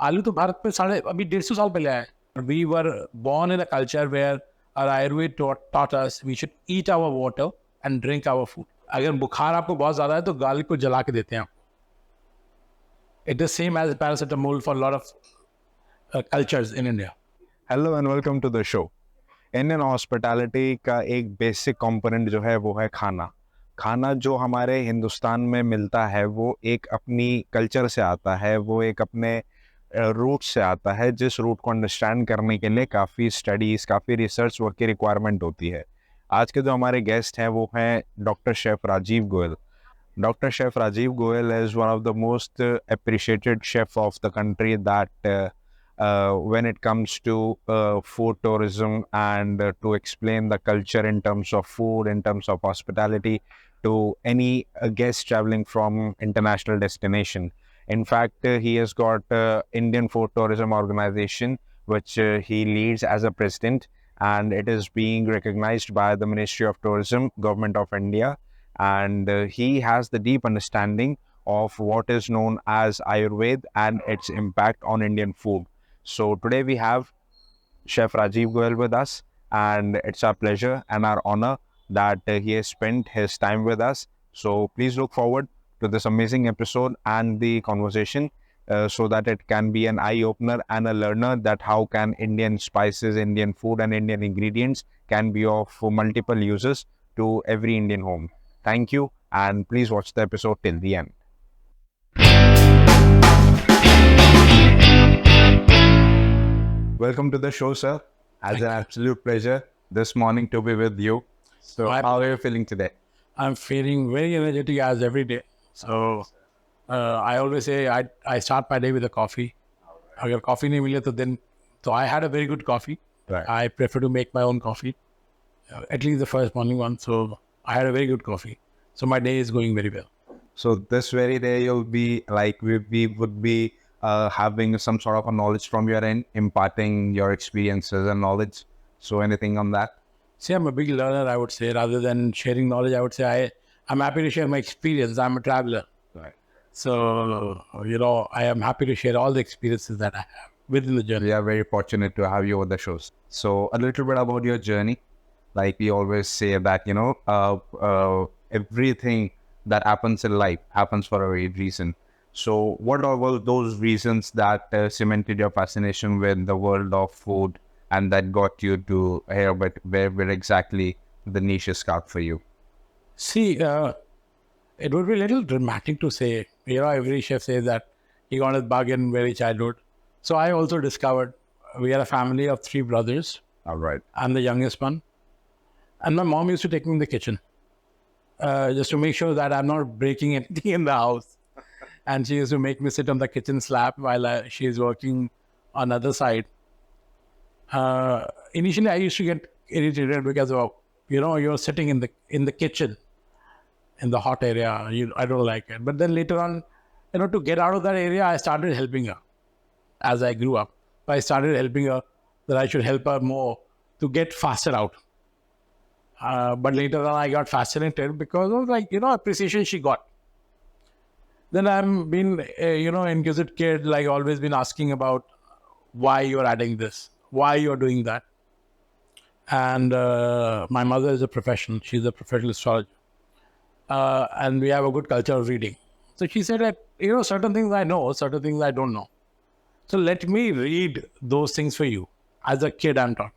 आलू तो भारत में अभी 150 साल पहले आया है. We were born in a culture where our Ayurveda taught us we should eat our water and drink our food. अगर बुखार आपको बहुत ज़्यादा है तो गार्लिक को जला के देते हैं आपको. It is same as paracetamol for a lot of cultures in India. Hello and welcome to the show. Indian hospitality का एक बेसिक कंपोनेंट जो है वो है खाना. खाना जो हमारे हिंदुस्तान में मिलता है वो एक अपनी कल्चर से आता है, वो एक अपने रूट से आता है, जिस रूट को अंडरस्टैंड करने के लिए काफ़ी स्टडीज़, काफ़ी रिसर्च वर्क की रिक्वायरमेंट होती है. आज के जो हमारे गेस्ट हैं वो हैं doctor chef Rajeev Goyal. Dr. Chef Rajeev Goyal is one of the most appreciated chef of the country that when it comes to food tourism and to explain the culture in terms of food, in terms of hospitality to any guest traveling from international destination. In fact, he has got Indian Food Tourism Organization, which he leads as a president, and it is being recognized by the Ministry of Tourism, Government of India. And he has the deep understanding of what is known as Ayurveda and its impact on Indian food. So today we have Chef Rajeev Goyal with us, and it's our pleasure and our honor that he has spent his time with us. So please look forward to this amazing episode and the conversation so that it can be an eye-opener and a learner that how can Indian spices, Indian food and Indian ingredients can be of multiple uses to every Indian home. Thank you, and please watch the episode till the end. Welcome to the show, sir. It's an absolute pleasure this morning to be with you. So, how are you feeling today? I'm feeling very energetic as every day. So, I always say I start my day with a coffee. अगर coffee नहीं मिले तो I had a very good coffee. Right. I prefer to make my own coffee, at least the first morning one. So I had a very good coffee. So my day is going very well. So this very day you'll be like we would be having some sort of a knowledge from your end, imparting your experiences and knowledge. So anything on that? See, I'm a big learner, I would say. Rather than sharing knowledge, I would say I'm happy to share my experience. I'm a traveler. Right. So, I am happy to share all the experiences that I have within the journey. We are very fortunate to have you on the shows. So a little bit about your journey. Like we always say that, everything that happens in life happens for a reason. So what are all those reasons that cemented your fascination with the world of food and that got you to here, but where exactly the niche is carved for you? See, it would be a little dramatic to say, every chef says that he got his bug in very childhood. So I also discovered we are a family of 3 brothers. All right. I'm the youngest one. And my mom used to take me in the kitchen just to make sure that I'm not breaking anything in the house. And she used to make me sit on the kitchen slab while she is working on the other side. Initially, I used to get irritated because of, you're sitting in the kitchen, in the hot area. I don't like it. But then later on, to get out of that area, I started helping her as I grew up. I started helping her that I should help her more to get faster out. But later on, I got fascinated because of appreciation she got. Then I'm been, inquisitive kid, always been asking about why you're adding this, why you're doing that. And my mother is a professional. She's a professional astrologer. And we have a good culture of reading. So she said that, certain things I know, certain things I don't know. So let me read those things for you. As a kid, I'm taught.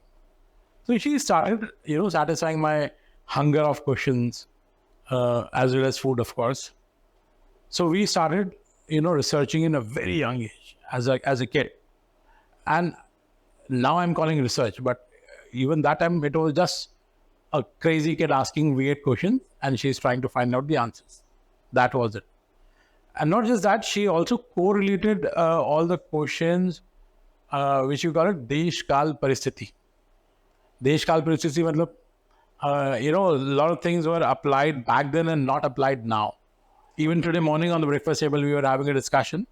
So she started, satisfying my hunger of questions, as well as food, of course. So we started, researching in a very young age as a kid. And now I'm calling research, but even that time it was just a crazy kid asking weird questions and she's trying to find out the answers. That was it. And not just that, she also correlated all the questions, which you call it Desh Kal Paristhiti. Desh Kal Paristhiti matlab, a lot of things were applied back then and not applied now. Even today morning on the breakfast table, we were having a discussion.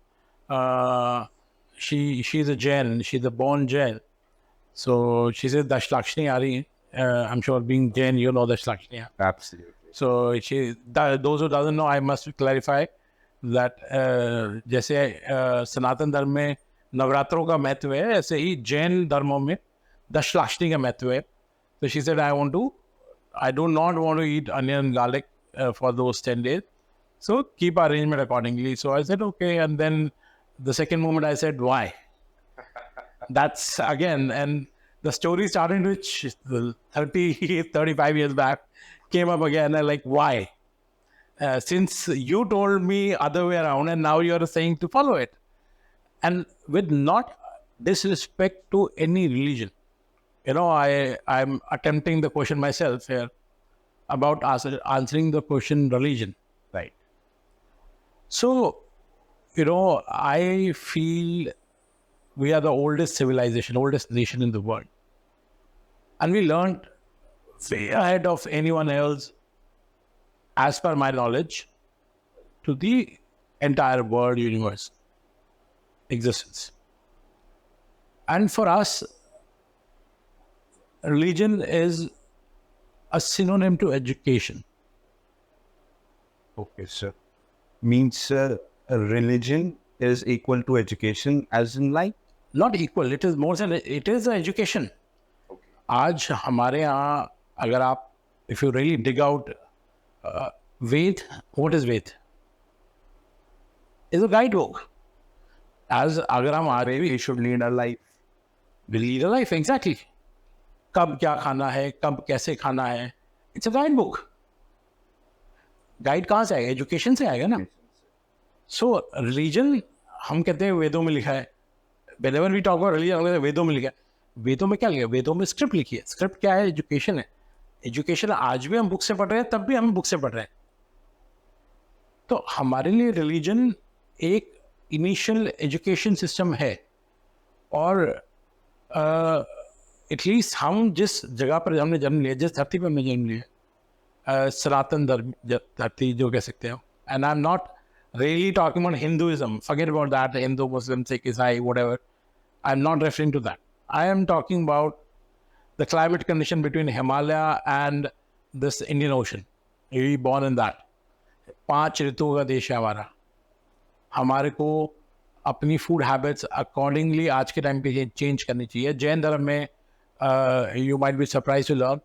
She's a Jain. She's a born Jain. So she says Dashlakshmi Ari. I'm sure being Jain, you know Dashlakshmi. Absolutely. So those who doesn't know, I must clarify that जैसे सनातन धर्म में नवरात्रों का महत्व है, ऐसे ही जैन धर्मों में दशलाष्टमी का महत्व है. So she said, I do not want to eat onion and garlic for those 10 days. So keep arrangement accordingly. So I said, okay. And then the second moment I said, why? That's again, and the story started which 30, 35 years back came up again. And like, why? Since you told me other way around and now you're saying to follow it. And with not disrespect to any religion. You know, I'm attempting the question myself here about answering the question religion. Right. So, you know, I feel we are the oldest civilization, oldest nation in the world. And we learned way ahead of anyone else, as per my knowledge, to the entire world, universe, existence. And for us, religion is a synonym to education. Okay, sir. Means religion is equal to education as in like? Not equal, it is more than, it is an education. Okay. आज हमारे यहाँ अगर आप, if you really dig out Ved, what is Ved? It's a guidebook. As अगर हम आ रहे We should lead a life. lead a life, exactly. कब क्या खाना है, कब कैसे खाना है, it's a guidebook. गाइड कहाँ से आएगा? एजुकेशन से आएगा ना. सो रिलीजन हम कहते हैं वेदों में लिखा है. whenever we talk about religion, हम कहते हैं वेदों में लिखा है. वेदों में क्या लिखा है? वेदों में स्क्रिप्ट लिखी है. स्क्रिप्ट क्या है? एजुकेशन है. एजुकेशन आज भी हम बुक से पढ़ रहे हैं, तब भी हम बुक से पढ़ रहे हैं. तो हमारे लिए रिलीजन एक इनिशियल एजुकेशन सिस्टम है. और एटलीस्ट हम जिस जगह पर हमने जन्म लिया, जिस धरती पर हमने जन्म लिया, सनातन धरती जो कह सकते हो. And I am not really talking about Hinduism, forget about that, Hindu Muslim Sikh ईसाई whatever. I am not referring to that. I am talking about the climate condition between Himalaya and this Indian ocean. We born in that. 5 ऋतुओं का देश है हमारा. हमारे को अपनी food habits accordingly आज के टाइम पे चेंज करनी चाहिए. जैन धर्म में you might be surprise to learn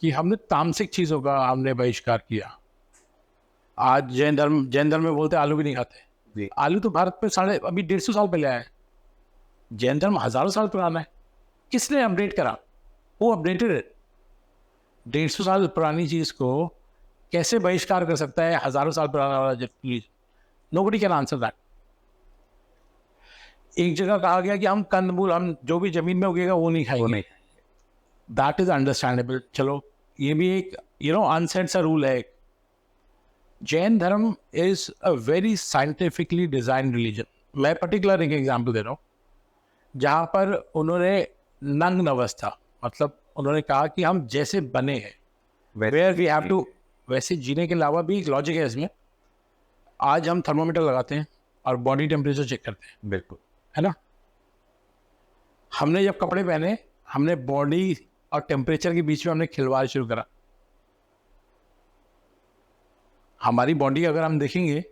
कि हमने तामसिक चीज़ों का हमने बहिष्कार किया. आज जैन धर्म में बोलते आलू भी नहीं खाते. आलू तो भारत में अभी 150 साल पहले आया है. जैन धर्म हज़ारों साल पुराना है. किसने अपडेट करा? वो अपडेटेड है. 150 साल पुरानी चीज़ को कैसे बहिष्कार कर सकता है हज़ारों साल पुराना वाला चीज़? Nobody can answer that. एक जगह कहा गया कि हम कंदमूल, हम जो भी जमीन में उगेगा वो नहीं खाएंगे. That is understandable. चलो ये भी एक अनसेट सा रूल है. जैन धर्म is a very scientifically design religion. मैं पर्टिकुलर एक एग्जांपल दे रहा हूँ जहाँ पर उन्होंने नंग नवस्था, मतलब उन्होंने कहा कि हम जैसे बने हैं, वेयर वी हैव टू, वैसे जीने के अलावा भी एक लॉजिक है इसमें. आज हम थर्मोमीटर लगाते हैं और बॉडी टेम्परेचर चेक करते हैं. बिल्कुल, है ना. हमने जब कपड़े पहने, हमने बॉडी और टेम्परेचर के बीच में हमने खिलवाड़ शुरू करा. हमारी बॉडी अगर हम देखेंगे,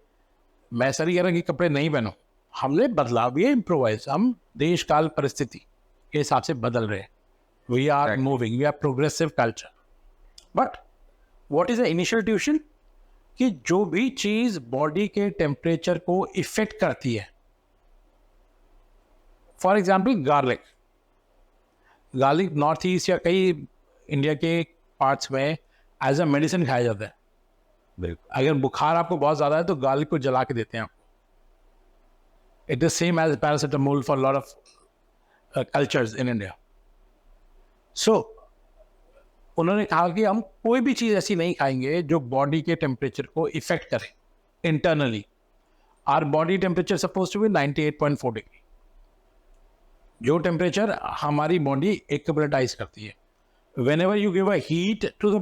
मैं ऐसा नहीं कह रहा कि कपड़े नहीं पहनो, हमने बदलाव भी है, इम्प्रोवाइज. हम देश काल परिस्थिति के हिसाब से बदल रहे हैं. We are moving, we are progressive culture. But what is the initial tuition? कि जो भी चीज बॉडी के टेम्परेचर को इफेक्ट करती है, for example garlic north east या कई इंडिया के पार्ट्स में एज अ मेडिसिन खाया जाता है. अगर बुखार आपको बहुत ज़्यादा है तो गार्लिक को जला के देते हैं. It is same age paracetamol for lot of cultures in India. So उन्होंने कहा कि हम कोई भी चीज़ ऐसी नहीं खाएंगे जो बॉडी के टेम्परेचर को इफेक्ट करे internally. Our body temperature suppose to be 98.4 degree. जो टेम्परेचर हमारी बॉडी एक्यूमुलेटाइज करती है. whenever you give a heat to the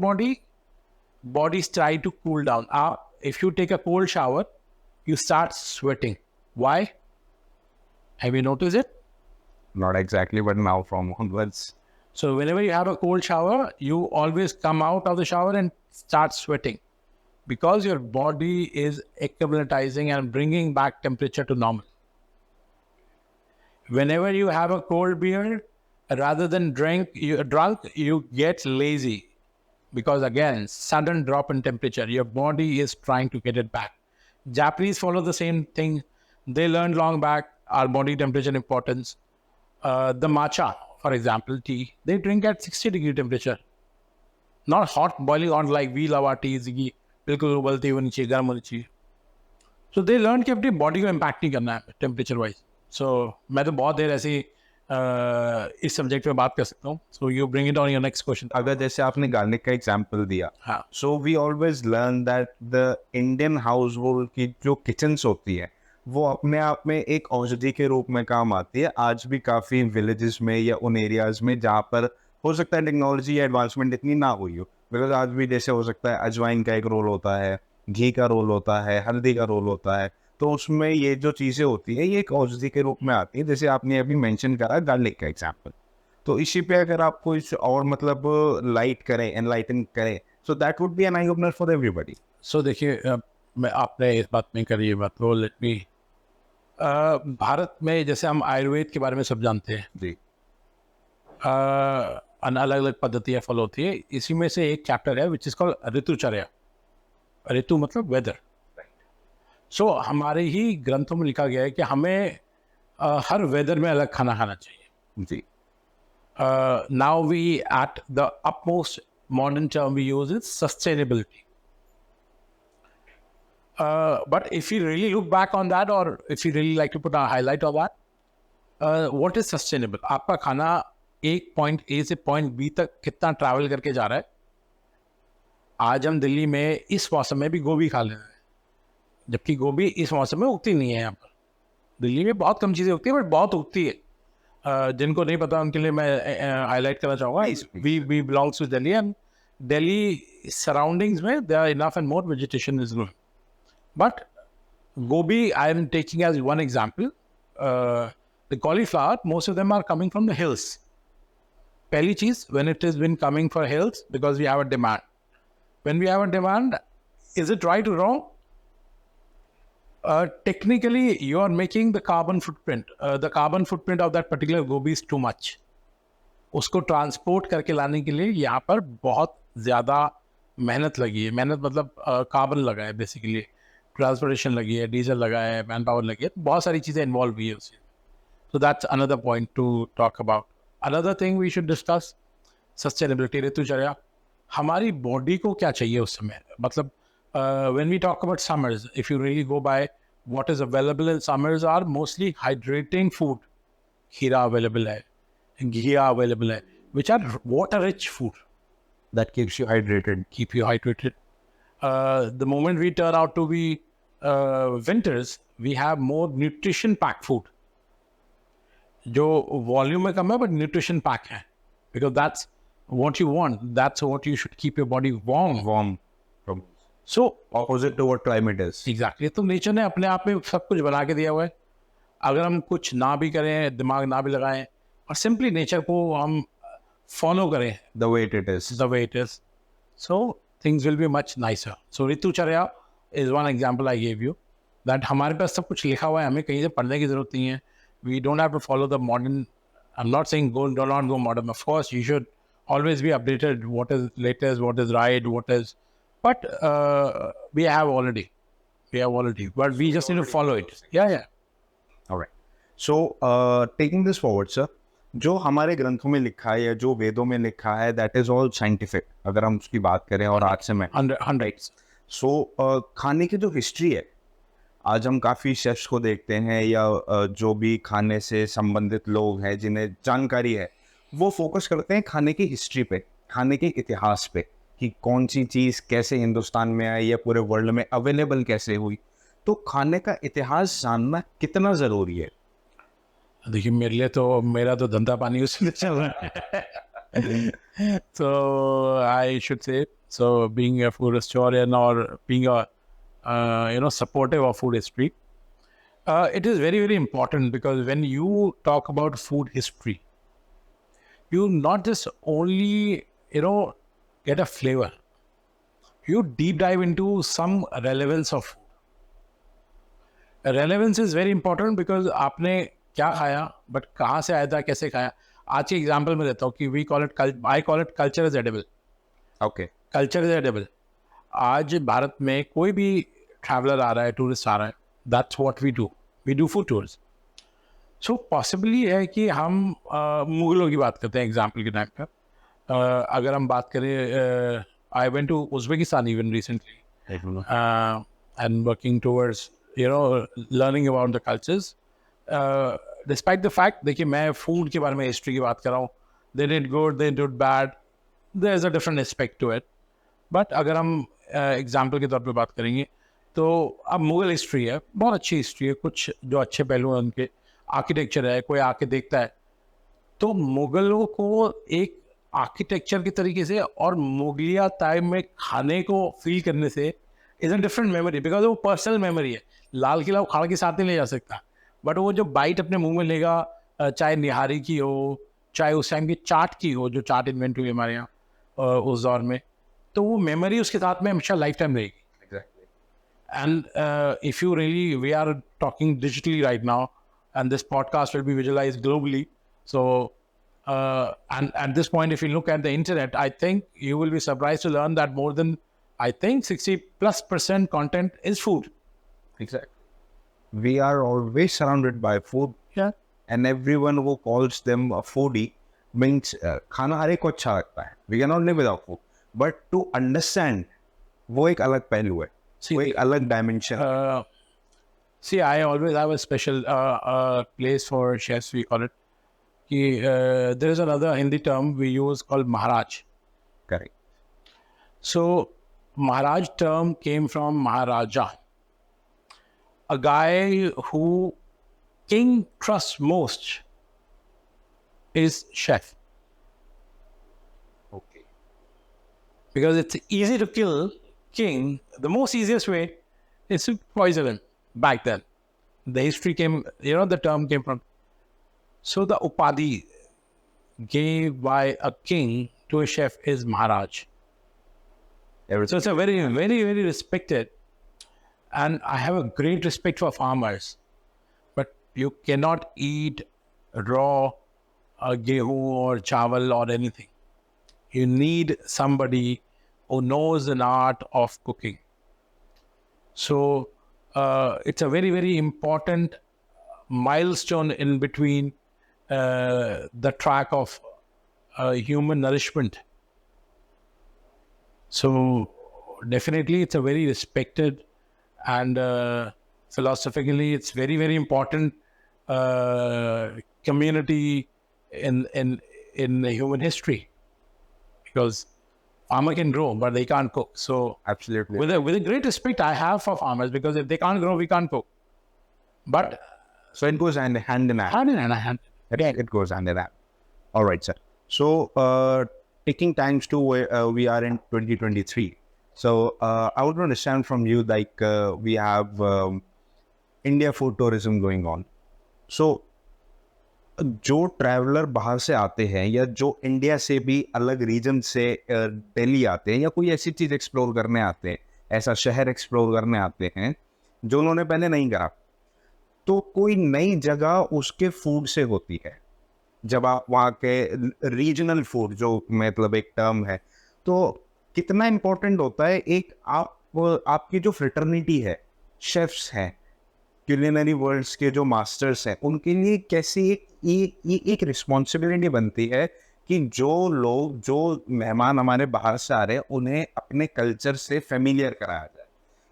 bodies try to cool down. If you take a cold shower, you start sweating. Why? Have you noticed it? Not exactly, but now from onwards. So whenever you have a cold shower, you always come out of the shower and start sweating because your body is acclimatizing and bringing back temperature to normal. whenever you have a cold beer, rather than drunk, you get lazy because again, sudden drop in temperature, your body is trying to get it back. Japanese follow the same thing. They learned long back our body temperature importance. The matcha, for example, tea, they drink at 60-degree temperature. Not hot, boiling on like we love our teas की बिल्कुल उबलती हुई नीचे गर्म होनी चाहिए. So they learn कि अपनी body को इम्पैक्ट नहीं करना है टेम्परेचर वाइज. सो मैं तो बहुत देर ऐसे इस सब्जेक्ट पे बात कर सकता हूँ. So you bring it on your next question. अगर जैसे आपने गार्लिक का एग्जांपल दिया, हाँ. So we always learn that the Indian house hold की जो किचन्स होती है वो अपने आप में एक औषधि के रूप में काम आती है. आज भी काफ़ी विलेजेस में या उन एरियाज में जहाँ पर हो सकता है टेक्नोलॉजी या एडवांसमेंट इतनी ना हुई हो, बिकॉज आज भी जैसे हो सकता है अजवाइन का एक रोल होता है, घी का रोल होता है, हल्दी का रोल होता है, तो उसमें ये जो चीज़ें होती है ये एक औषधि के रूप में आती है. जैसे आपने अभी मेंशन करा गार्लिक का एग्जांपल, तो इसी पे अगर आप कुछ और मतलब लाइट करें, एनलाइटन करें, so that would be an eye opener for everybody. So देखिए, मैं आपने इस बात में करी ये बात, तो लेट मी. भारत में जैसे हम आयुर्वेद के बारे में सब जानते हैं जी. अलग अलग पद्धतियाँ फॉलो होती है. इसी में से एक चैप्टर है विच इज कॉल्ड ऋतुचर्या. ऋतु मतलब वेदर. सो हमारे ही ग्रंथों में लिखा गया है कि हमें हर वेदर में अलग खाना खाना चाहिए. जी. Now we at the upmost modern term we use is sustainability. But if you really look back on that, or if you really like to put a highlight on that, what is sustainable? आपका खाना एक point A से point B तक कितना travel करके जा रहा है. आज हम दिल्ली में इस मौसम में भी गोभी खा ले रहे हैं, जबकि गोभी इस मौसम में उगती नहीं है. यहाँ पर दिल्ली में बहुत कम चीज़ें उगती है, बट बहुत उगती है. जिनको नहीं पता उनके लिए मैं हाईलाइट करना चाहूँगा. We belongs to Delhi, and Delhi surroundings में there are enough and more vegetation is growing. But gobi, I am taking as one example. The cauliflower, most of them are coming from the hills. Pehli cheez, when it has been coming for hills, because we have a demand. When we have a demand, is it right or wrong? Technically, you are making the carbon footprint. The carbon footprint of that particular gobi is too much. उसको transport करके लाने के लिए यहाँ पर बहुत ज़्यादा मेहनत लगी है. मेहनत मतलब कार्बन लगा है बेसिकली, ट्रांसपोर्टेशन लगी है, डीजल लगा है, मैन पावर लगी है, बहुत सारी चीज़ें इन्वॉल्व हुई है उससे. So that's another point to talk about. Another thing we should discuss sustainability. ऋतुचर्या, हमारी बॉडी को क्या चाहिए उस समय. मतलब when we talk about summers, if you really go by what is available in summers are mostly hydrating food. खीरा available है, घिया अवेलेबल है, which are water rich food That keeps you hydrated. keep you hydrated. The moment we turn out to be winters, we have more nutrition packed food. जो volume में कम है, but nutrition pack है, because that's what you want. That's what you should keep your body warm. Warm. So Opposite to what climate is. exactly. तो nature ने अपने आप में सब कुछ बना के दिया हुआ है. अगर हम कुछ ना भी करें, दिमाग ना भी लगाएं, और सिंपली नेचर को हम फॉलो करें The way it is. the way it is, so things will be much nicer. So ऋतुचर्या is one example I gave you, that हमारे पास सब कुछ लिखा हुआ है, हमें कहीं से पढ़ने की जरूरत नहीं है. We don't have to follow the modern. I'm not saying do not go modern. Of course, you should always be updated. What is latest? What is right? What is? But we have already. But we just need to follow it. Yeah. All right. So taking this forward, sir, जो हमारे ग्रंथों में लिखा है या जो वेदों में लिखा है, that is all scientific. अगर हम उसकी बात करें, और आज से मैं 100. So खाने की जो हिस्ट्री है, आज हम काफ़ी शेफ्स को देखते हैं या जो भी खाने से संबंधित लोग हैं जिन्हें जानकारी है, वो फोकस करते हैं खाने की हिस्ट्री पे, खाने के इतिहास पे, कि कौन सी चीज़ कैसे हिंदुस्तान में आई या पूरे वर्ल्ड में अवेलेबल कैसे हुई. तो खाने का इतिहास जानना कितना ज़रूरी है? देखिए, मेरा तो धंधा पानी उसी में चल रहा है. So I should say, so being a food historian or being a supportive of food history, it is very, very important, because when you talk about food history, you not just only get a flavor, you deep dive into some relevance of food. Relevance is very important, because आपने क्या खाया, but कहाँ से आया था, कैसे खाया. आज के एग्जाम्पल में देता हूँ कि I call it culture is edible. Okay. Culture is edible. आज भारत में कोई भी ट्रैवलर आ रहा है, टूरिस्ट आ रहा है, that's what we do food tours. So possibly है कि हम मुगलों की बात करते हैं एग्जाम्पल के टाइम पर. अगर हम बात करें, I went to Uzbekistan even recently and working towards learning about the cultures. Despite the fact, देखिए मैं फूड के बारे में हिस्ट्री की बात कर रहा हूँ. They did good, they did bad. There's a different aspect to it. But अगर हम एग्जाम्पल के तौर पे बात करेंगे तो अब मुगल हिस्ट्री है, बहुत अच्छी हिस्ट्री है. कुछ जो अच्छे पहलू हैं उनके, आर्किटेक्चर है, कोई आके देखता है तो मुगलों को एक आर्किटेक्चर के तरीके से और मुगलिया टाइम में खाने को फील करने से is a different memory, because वो पर्सनल मेमोरी है. लाल किला उखाड़ के साथ नहीं ले जा सकता, बट वो जो बाइट अपने मुंह में लेगा, चाहे निहारी की हो, चाहे उस टाइम की चाट की हो, जो चाट इन्वेंट हुई हमारे यहाँ उस दौर में, तो वो मेमोरी उसके साथ में हमेशा लाइफ टाइम रहेगी. And if you really, we are talking digitally right now, and this podcast will be visualized globally. So, and at this point, if you look at the internet, I think you will be surprised to learn that more than, I think, 60+% content is food. Exactly. We are always surrounded by food. Yeah. And everyone who calls them a foodie means खाना हर एक को अच्छा लगता है. We cannot live without food. But to understand, वो एक अलग पहलू है. See, वो एक अलग dimension. See, I always have a special place for chefs, we call it. There is another Hindi term we use called Maharaj. Correct. So, Maharaj term came from Maharaja, a guy who king trusts most is chef. Okay. Because it's easy to kill king. The most easiest way is to poison him back then. The history came, the term came from. So the upadhi gave by a king to a chef is Maharaj. So it's a very, very, very respected. And I have a great respect for farmers. But you cannot eat raw gehu or chawal or anything. You need somebody who knows an art of cooking. So it's a very, very important milestone in between the track of human nourishment. So definitely it's a very respected and philosophically it's very, very important community in the human history, because farmer can grow but they can't cook. So Absolutely. with a great respect I have for farmers, because if they can't grow, we can't cook. But So it goes hand in hand. It goes hand in hand. All right, sir. So taking times to where we are in 2023. So I would understand from you, like we have India food tourism going on. So जो traveller बाहर से आते हैं या जो India से भी अलग रीजन से दिल्ली आते हैं या कोई ऐसी चीज़ एक्सप्लोर करने आते हैं, ऐसा शहर एक्सप्लोर करने आते हैं जो उन्होंने पहले नहीं करा, तो कोई नई जगह उसके फूड से होती है. जब आप वहाँ के रीजनल फूड, जो मतलब एक टर्म है, तो कितना इम्पोर्टेंट होता है एक आपकी जो फ्रेटर्निटी है, शेफ्स हैं, culinary वर्ल्ड्स के जो मास्टर्स हैं, उनके लिए कैसे एक रिस्पॉन्सिबिलिटी बनती है कि जो मेहमान हमारे बाहर से आ रहे हैं उन्हें अपने कल्चर से फेमिलियर कराया जाए.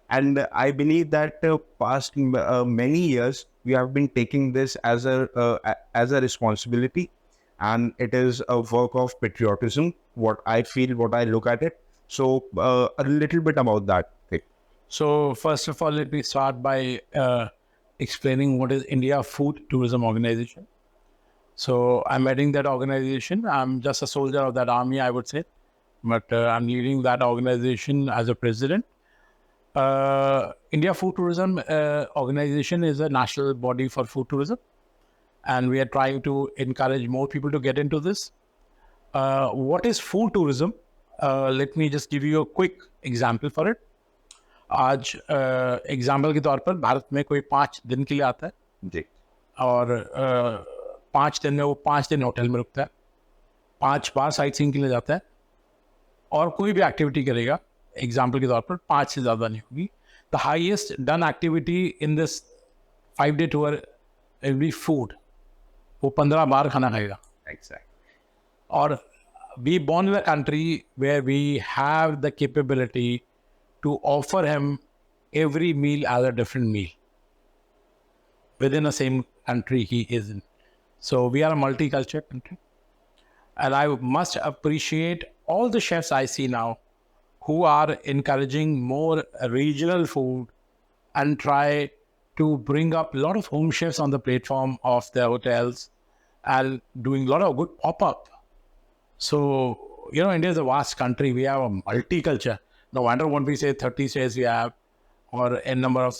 And I believe that past many years we have been taking this as a responsibility, and it is a work of patriotism. What I feel, what I look at it. So a little bit about that thing. So first of all, let me start by explaining what is India Food Tourism Organization. So I'm heading that organization. I'm just a soldier of that army, I would say, but I'm leading that organization as a president. India Food Tourism Organization is a national body for food tourism, and we are trying to encourage more people to get into this. What is food tourism? Let me just give you a quick example for it. आज example के तौर पर भारत में कोई 5 दिन के लिए आता है. जी. और 5 दिन में वो 5 दिन होटल में रुकता है, 5 बार साइट सीइंग के लिए जाता है, और कोई भी एक्टिविटी करेगा एग्जाम्पल के तौर पर 5 से ज़्यादा नहीं होगी. The highest done activity in this 5-day tour will be food. वो 15 बार खाना खाएगा. Exactly. और we born in a country where we have the capability to offer him every meal as a different meal within the same country he is in. So we are a multicultural country. And I must appreciate all the chefs I see now who are encouraging more regional food and try to bring up a lot of home chefs on the platform of their hotels and doing a lot of good pop-up. So, you know, India is a vast country. We have a multicultural. No wonder when we say 30 states we have, or n number of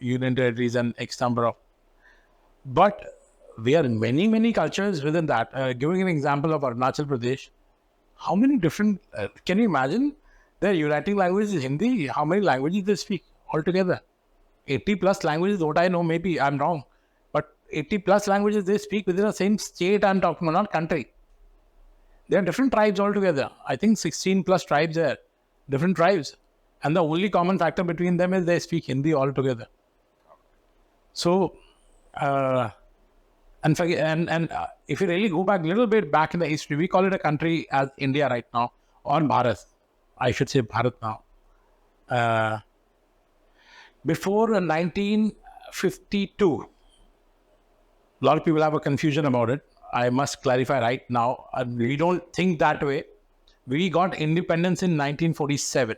union territories and x number of. But we are many, many cultures within that. Giving an example of Arunachal Pradesh, how many different, can you imagine their uniting language is Hindi? How many languages they speak altogether? 80 plus languages, what I know, maybe I'm wrong, but 80 plus languages they speak within the same state I'm talking about, not country. There are different tribes altogether. I think 16 plus tribes there, different tribes. And the only common factor between them is they speak Hindi altogether. So, if you really go back a little bit back in the history, we call it a country as India right now, or Bharat. I should say Bharat now. Before 1952, a lot of people have a confusion about it. I must clarify right now. We don't think that way. We got independence in 1947.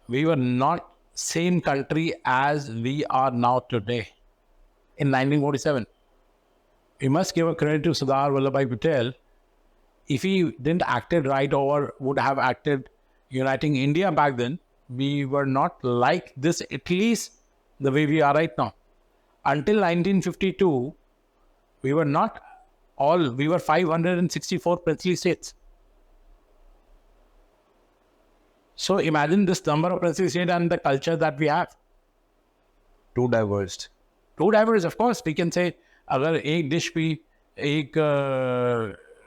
We were not same country as we are now today in 1947. We must give a credit to Sardar Vallabhbhai Patel. If he didn't acted right or would have acted uniting India back then, we were not like this, at least the way we are right now. Until 1952, we were not all, we were 564 princely states. So imagine this number of princely states and the culture that we have. Too diverse. Too diverse, of course. We can say, अगर एक dish भी एक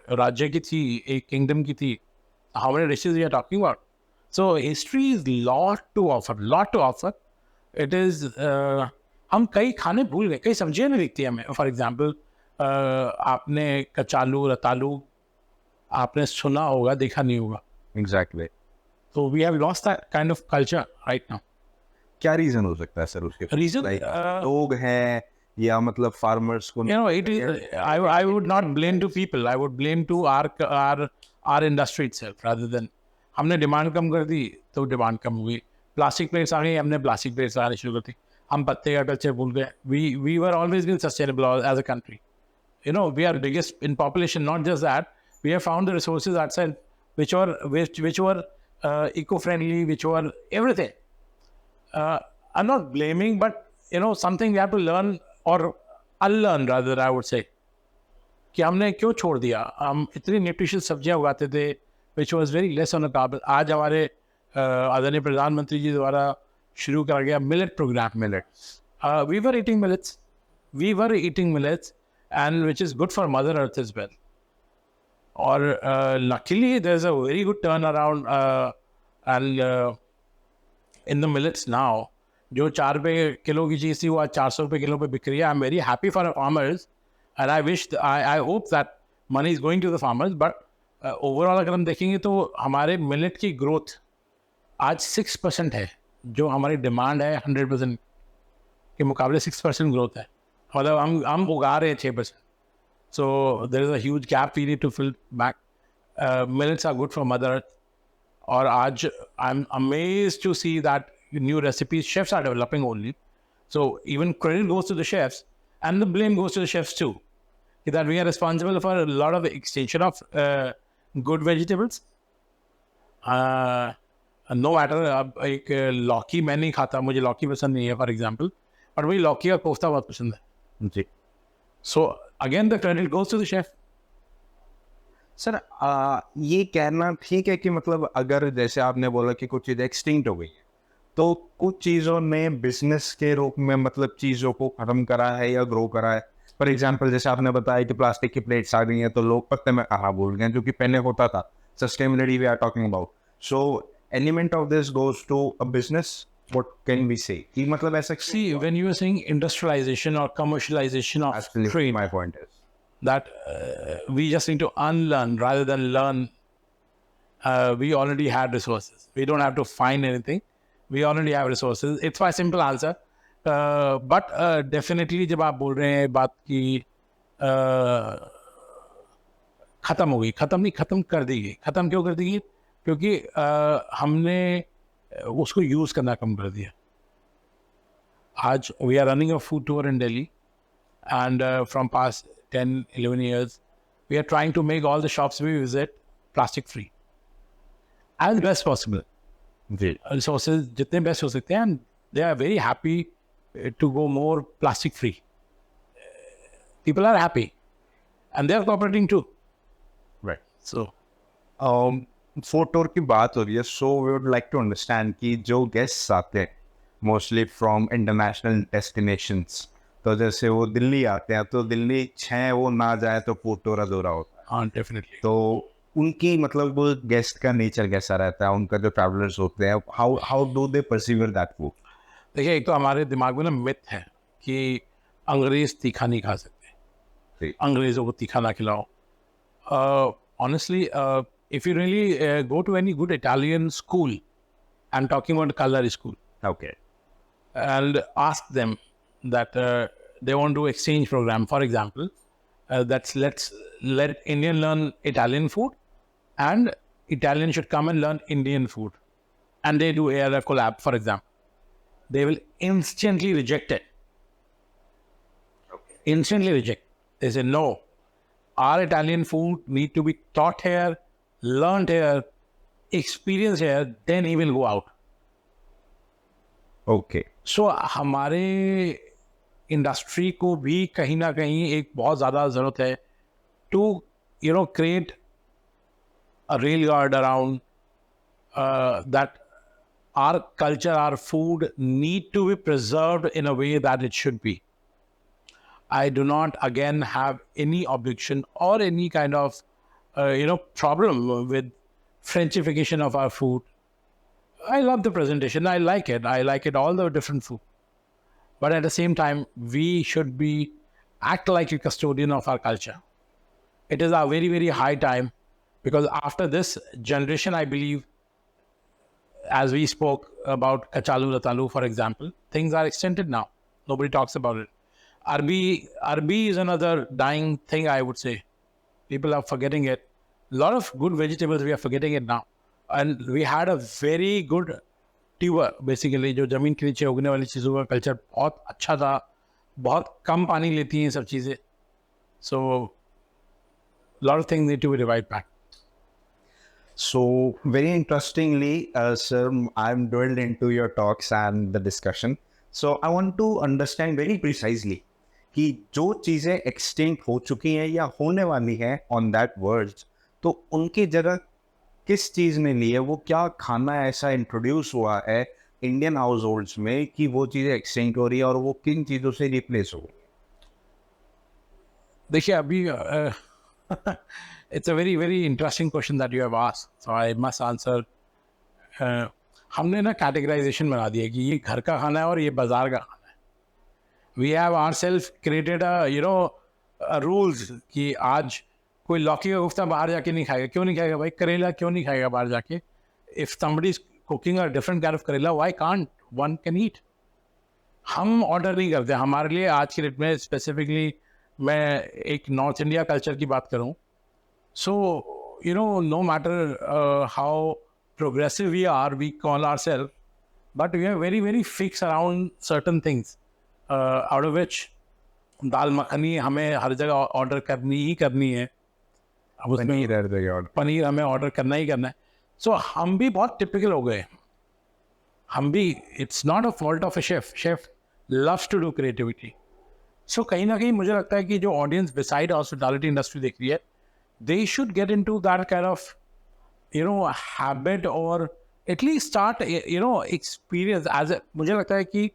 राज्य की थी, एक kingdom की थी, how many dishes we are talking about? So history is lot to offer. It is हम कई खाने भूल गए, कई सब्जियां नहीं दिखती हमें. For example, आपने कचालू, रतालू आपने सुना होगा, देखा नहीं होगा. Exactly. So we have lost that kind of culture right now. क्या रीजन हो सकता है सर उसके? Reason? लोग हैं या मतलब फार्मर्स को? You know, it is. I would not blame to people. I would blame to our industry itself rather than हमने डिमांड कम कर दी तो डिमांड कम हुई. प्लास्टिक प्लेट्स आ गई, हमने प्लास्टिक प्लेट्स आने शुरू कर दी. हम पत्ते का कल्चर भूल गए. We were always been sustainable as a country. You know, we are biggest in population. Not just that, we have found the resources outside which were eco-friendly, which were everything. I'm not blaming, but you know, something we have to learn or unlearn rather, I would say. कि हमने क्यों छोड़ दिया? हम इतनी nutritious सब्जियां उगाते थे, which was very less on the carb. आज हमारे आदरणीय प्रधानमंत्री जी द्वारा शुरू करा गया millet programme. We were eating millets, and which is good for Mother Earth as well. Or luckily, there's a very good turnaround in the millets now. जो 4 रुपए किलो की चीज़ थी वो आज 400 रुपए किलो पे बिक रही है. I'm very happy for our farmers, and I hope that money is going to the farmers. But overall अगर हम देखेंगे तो हमारे मिलेट की ग्रोथ आज 6% है, जो हमारी डिमांड है 100% के मुकाबले 6% ग्रोथ है. मतलब हम उगा रहे हैं 6%. So there is a huge gap we need to fill back. Millets are good for Mother Earth. और आज I'm amazed to see that new recipes chefs are developing only. So even credit goes to the chefs and the blame goes to the chefs too. That we are responsible for a lot of extension of good vegetables. No matter अब एक लौकी मैं नहीं खाता, मुझे लौकी पसंद नहीं है फॉर एग्जाम्पल, पर मुझे लौकी का कोफ्ता बहुत पसंद है जी. So again the credit goes to the chef. Sir ये कहना ठीक है कि मतलब अगर जैसे आपने बोला कि कुछ चीज़ें एक्सटिंक्ट हो गई है, तो कुछ चीज़ों ने बिजनेस के रूप में मतलब चीज़ों को ख़त्म करा है या ग्रो करा है, फॉर एग्जाम्पल जैसे आपने बताया कि प्लास्टिक की प्लेट्स आ गई हैं तो लोग पत्ते में कहाँ भूल गए, जो कि पहले होता था. Sustainability we are talking about. So element of this goes to a business. What can we say कि मतलब ऐसा See, when you are saying industrialization or commercialization of trade, my point is that we just need to unlearn rather than learn. We already had resources. We don't have to find anything. We already have resources. It's my simple answer. But definitely जब आप बोल रहे हैं बात की ख़त्म हो गई, ख़त्म नहीं, ख़त्म कर दी गई. ख़त्म क्यों कर दी गई? क्योंकि हमने उसको यूज़ करना कम कर दिया. आज we are running a food tour in Delhi, and from past 10-11 years, we are trying to make all the shops we visit plastic free as best possible. Ji. Resources जितने best हो सकते हैं, and they are very happy to go more plastic free. People are happy, and they are cooperating too. Right. So food tour की बात हो रही है, so we would like to understand कि जो गेस्ट्स आते हैं मोस्टली फ्रॉम इंटरनेशनल डेस्टिनेशंस, तो जैसे वो दिल्ली आते हैं तो दिल्ली 6 वो ना जाए तो फूड टूर अधूरा होता है. हाँ, definitely. तो उनकी मतलब वो गेस्ट का नेचर कैसा रहता है, उनका जो ट्रैवलर्स होते हैं, how do they perceive that food? देखिए, एक तो हमारे दिमाग में ना मिथ है कि अंग्रेज तीखा नहीं खा सकते, अंग्रेजों को तीखा ना खिलाओ. Honestly, if you really go to any good Italian school, I'm talking about culinary school, Okay. and ask them that they want to do exchange program, for example, let's let Indian learn Italian food, and Italian should come and learn Indian food, and they do a collab, for example. They will instantly reject it. Okay. Instantly reject. They say, no, our Italian food need to be taught here, learned here, experienced here, then he will go out. Okay. So हमारे industry को भी कहीं ना कहीं एक बहुत ज़्यादा ज़रूरत है to create a rail guard around that our culture, our food need to be preserved in a way that it should be. I do not again have any objection or any kind of problem with Frenchification of our food. I love the presentation. I like it. I like it, all the different food. But at the same time, we should act like a custodian of our culture. It is a very, very high time, because after this generation, I believe, as we spoke about kachalu ratalu, for example, things are extended now. Nobody talks about it. Arbi is another dying thing, I would say. People are forgetting it. A lot of good vegetables, we are forgetting it now. And we had a very good tuber, basically, जो जमीन के नीचे उगने वाली चीज़ों का culture बहुत अच्छा था, बहुत कम पानी लेती हैं ये सब चीज़ें. So, a lot of things need to be revived back. So, very interestingly, sir, I'm dwelled into your talks and the discussion. So, I want to understand very precisely कि जो चीज़ें extinct हो चुकी हैं या होने वाली हैं on that world, तो उनकी जगह किस चीज़ ने ली है? वो क्या खाना ऐसा इंट्रोड्यूस हुआ है इंडियन हाउस होल्ड्स में कि वो चीज़ें एक्सचेंज हो रही है और वो किन चीज़ों से रिप्लेस हो? देखिए, अभी it's a very, very interesting question that you have asked. So I must answer. हमने ना कैटेगराइजेशन बना दिया कि ये घर का खाना है और ये बाजार का खाना है. We have ourselves created rules कि आज कोई लौकी का कोफ्ता बाहर जाके नहीं खाएगा. क्यों नहीं खाएगा भाई? करेला क्यों नहीं खाएगा बाहर जाके? If somebody is cooking a different kind of करेला, why can't one can eat? हम ऑर्डर नहीं करते. हमारे लिए आज की डेट में स्पेसिफिकली मैं एक नॉर्थ इंडिया कल्चर की बात करूं, so no matter how progressive we are, we call ourselves, but we are very, very fixed around certain things, out of which दाल मखनी हमें हर जगह ऑर्डर करनी ही करनी है. अब उसमें पनीर हमें ऑर्डर करना ही करना है. सो हम भी बहुत टिपिकल हो गए. हम भी, it's not a fault of a chef loves to do creativity. So कहीं ना कहीं मुझे लगता है कि जो ऑडियंस बिसाइड हॉस्पिटैलिटी इंडस्ट्री देख रही है, they should get into that kind of habit, or at least start experience as a. मुझे लगता है कि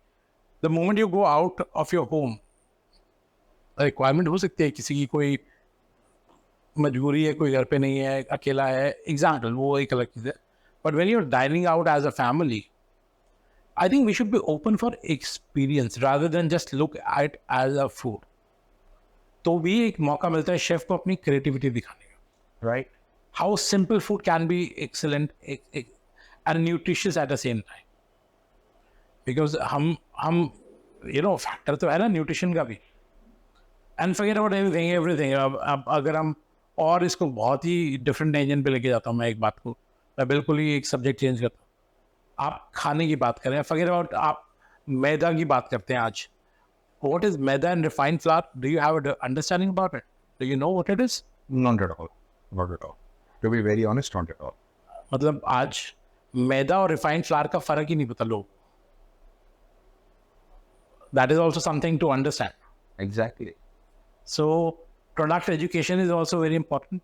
the moment you go out of your home, requirement हो सकती है, किसी की कोई मजबूरी है, कोई घर पे नहीं है, अकेला है, एग्जाम्पल, वो एक अलग चीज़ है. But when you are dining out as a family, I think we should be open for experience rather than just look at it as a food. तो भी एक मौका मिलता है शेफ को अपनी क्रिएटिविटी दिखाने का. Right. How simple food can be excellent and nutritious at the same time. Because हम फैक्टर तो है ना न्यूट्रिशन का भी. And forget about everything. अब अगर हम और इसको बहुत ही डिफरेंट एंजन पे लेके जाता हूँ मैं एक बात को, मैं बिल्कुल ही एक सब्जेक्ट चेंज करता हूँ. आप खाने की बात करें, फॉरगेट अबाउट, आप मैदा की बात करते हैं आज. What is maida and refined flour? Do you have understanding about it? Do you know what it is? Not at all. Not at all. To be very honest, not at all. मतलब आज मैदा और refined flour का फर्क ही नहीं पता लोग. That is also something to understand. Exactly. So product education is also very important.